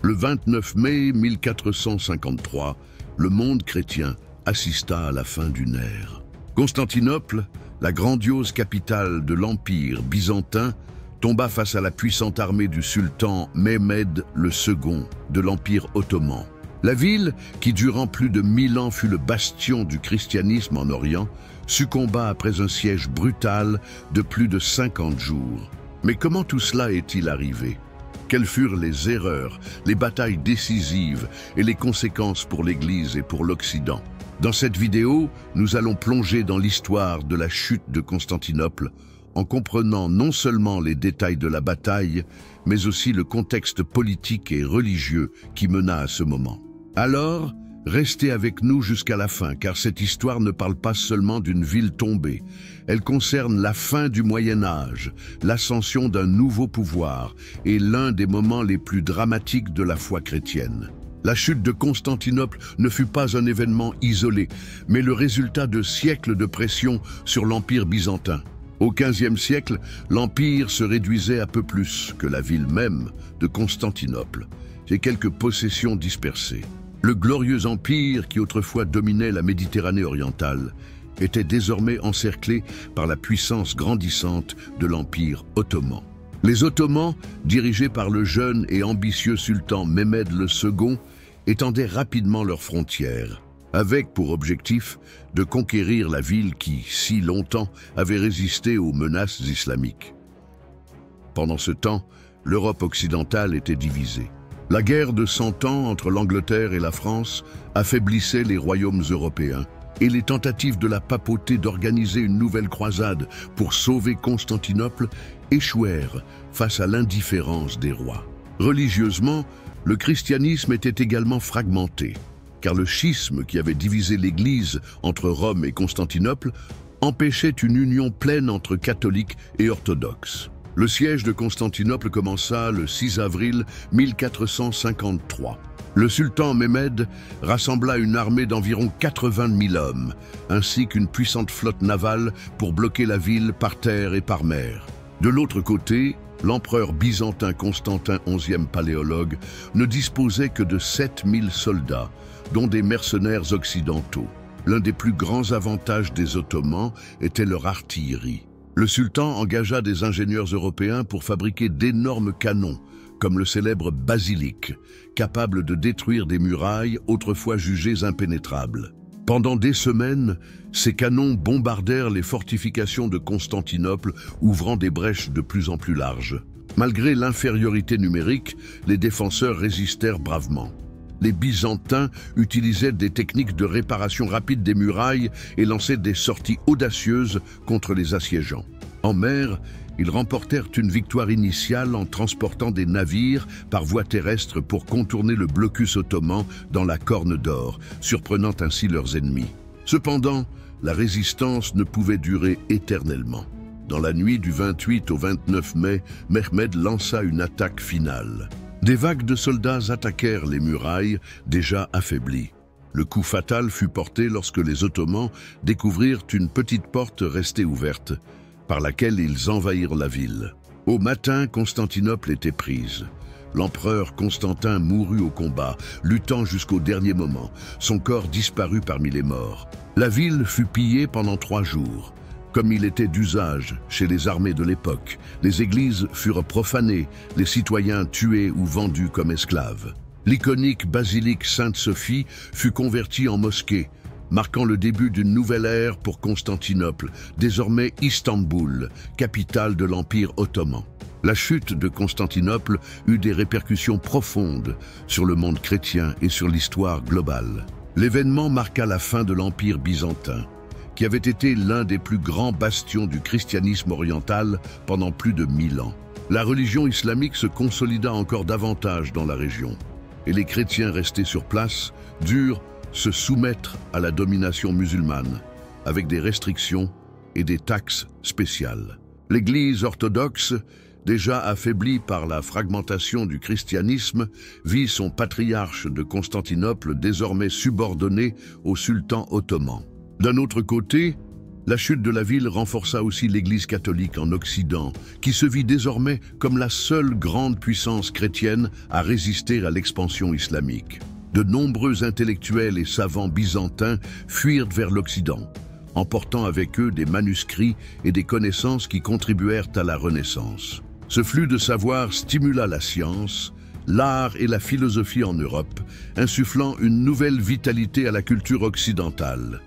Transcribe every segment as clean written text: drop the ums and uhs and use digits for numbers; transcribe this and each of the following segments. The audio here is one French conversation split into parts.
Le 29 mai 1453, le monde chrétien assista à la fin d'une ère. Constantinople, la grandiose capitale de l'Empire byzantin, tomba face à la puissante armée du sultan Mehmed II de l'Empire ottoman. La ville, qui durant plus de 1000 ans fut le bastion du christianisme en Orient, succomba après un siège brutal de plus de 50 jours. Mais comment tout cela est-il arrivé? Quelles furent les erreurs, les batailles décisives et les conséquences pour l'Église et pour l'Occident? Dans cette vidéo, nous allons plonger dans l'histoire de la chute de Constantinople en comprenant non seulement les détails de la bataille, mais aussi le contexte politique et religieux qui mena à ce moment. Alors, restez avec nous jusqu'à la fin, car cette histoire ne parle pas seulement d'une ville tombée. Elle concerne la fin du Moyen-Âge, l'ascension d'un nouveau pouvoir et l'un des moments les plus dramatiques de la foi chrétienne. La chute de Constantinople ne fut pas un événement isolé, mais le résultat de siècles de pression sur l'Empire byzantin. Au XVe siècle, l'Empire se réduisait à peu plus que la ville même de Constantinople et quelques possessions dispersées. Le glorieux empire qui autrefois dominait la Méditerranée orientale était désormais encerclé par la puissance grandissante de l'Empire ottoman. Les Ottomans, dirigés par le jeune et ambitieux sultan Mehmed II, étendaient rapidement leurs frontières, avec pour objectif de conquérir la ville qui, si longtemps, avait résisté aux menaces islamiques. Pendant ce temps, l'Europe occidentale était divisée. La guerre de 100 ans entre l'Angleterre et la France affaiblissait les royaumes européens, et les tentatives de la papauté d'organiser une nouvelle croisade pour sauver Constantinople échouèrent face à l'indifférence des rois. Religieusement, le christianisme était également fragmenté, car le schisme qui avait divisé l'Église entre Rome et Constantinople empêchait une union pleine entre catholiques et orthodoxes. Le siège de Constantinople commença le 6 avril 1453. Le sultan Mehmed rassembla une armée d'environ 80 000 hommes, ainsi qu'une puissante flotte navale pour bloquer la ville par terre et par mer. De l'autre côté, l'empereur byzantin Constantin XIe Paléologue ne disposait que de 7000 soldats, dont des mercenaires occidentaux. L'un des plus grands avantages des Ottomans était leur artillerie. Le sultan engagea des ingénieurs européens pour fabriquer d'énormes canons, comme le célèbre basilic, capable de détruire des murailles autrefois jugées impénétrables. Pendant des semaines, ces canons bombardèrent les fortifications de Constantinople, ouvrant des brèches de plus en plus larges. Malgré l'infériorité numérique, les défenseurs résistèrent bravement. Les Byzantins utilisaient des techniques de réparation rapide des murailles et lançaient des sorties audacieuses contre les assiégeants. En mer, ils remportèrent une victoire initiale en transportant des navires par voie terrestre pour contourner le blocus ottoman dans la Corne d'Or, surprenant ainsi leurs ennemis. Cependant, la résistance ne pouvait durer éternellement. Dans la nuit du 28 au 29 mai, Mehmed lança une attaque finale. Des vagues de soldats attaquèrent les murailles, déjà affaiblies. Le coup fatal fut porté lorsque les Ottomans découvrirent une petite porte restée ouverte, par laquelle ils envahirent la ville. Au matin, Constantinople était prise. L'empereur Constantin mourut au combat, luttant jusqu'au dernier moment. Son corps disparut parmi les morts. La ville fut pillée pendant 3 jours. Comme il était d'usage chez les armées de l'époque, les églises furent profanées, les citoyens tués ou vendus comme esclaves. L'iconique basilique Sainte-Sophie fut convertie en mosquée, marquant le début d'une nouvelle ère pour Constantinople, désormais Istanbul, capitale de l'Empire ottoman. La chute de Constantinople eut des répercussions profondes sur le monde chrétien et sur l'histoire globale. L'événement marqua la fin de l'Empire byzantin, qui avait été l'un des plus grands bastions du christianisme oriental pendant plus de 1000 ans. La religion islamique se consolida encore davantage dans la région, et les chrétiens restés sur place durent se soumettre à la domination musulmane, avec des restrictions et des taxes spéciales. L'Église orthodoxe, déjà affaiblie par la fragmentation du christianisme, vit son patriarche de Constantinople désormais subordonné au sultan ottoman. D'un autre côté, La chute de la ville renforça aussi l'Église catholique en Occident, qui se vit désormais comme la seule grande puissance chrétienne à résister à l'expansion islamique. De nombreux intellectuels et savants byzantins fuirent vers l'Occident, emportant avec eux des manuscrits et des connaissances qui contribuèrent à la Renaissance. Ce flux de savoir stimula la science, l'art et la philosophie en Europe, insufflant une nouvelle vitalité à la culture occidentale.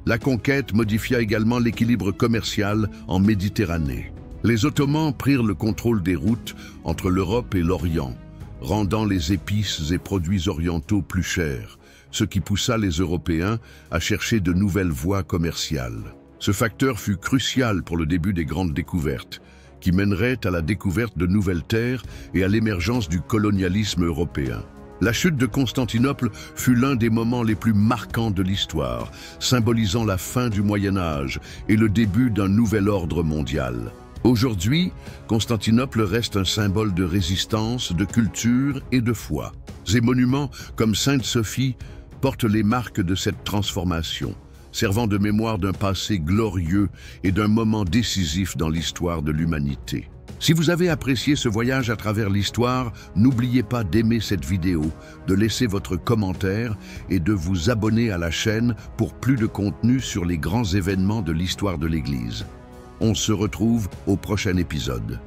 La conquête modifia également l'équilibre commercial en Méditerranée. Les Ottomans prirent le contrôle des routes entre l'Europe et l'Orient, rendant les épices et produits orientaux plus chers, ce qui poussa les Européens à chercher de nouvelles voies commerciales. Ce facteur fut crucial pour le début des grandes découvertes, qui mèneraient à la découverte de nouvelles terres et à l'émergence du colonialisme européen. La chute de Constantinople fut l'un des moments les plus marquants de l'histoire, symbolisant la fin du Moyen Âge et le début d'un nouvel ordre mondial. Aujourd'hui, Constantinople reste un symbole de résistance, de culture et de foi. Ces monuments, comme Sainte-Sophie, portent les marques de cette transformation, servant de mémoire d'un passé glorieux et d'un moment décisif dans l'histoire de l'humanité. Si vous avez apprécié ce voyage à travers l'histoire, n'oubliez pas d'aimer cette vidéo, de laisser votre commentaire et de vous abonner à la chaîne pour plus de contenu sur les grands événements de l'histoire de l'Église. On se retrouve au prochain épisode.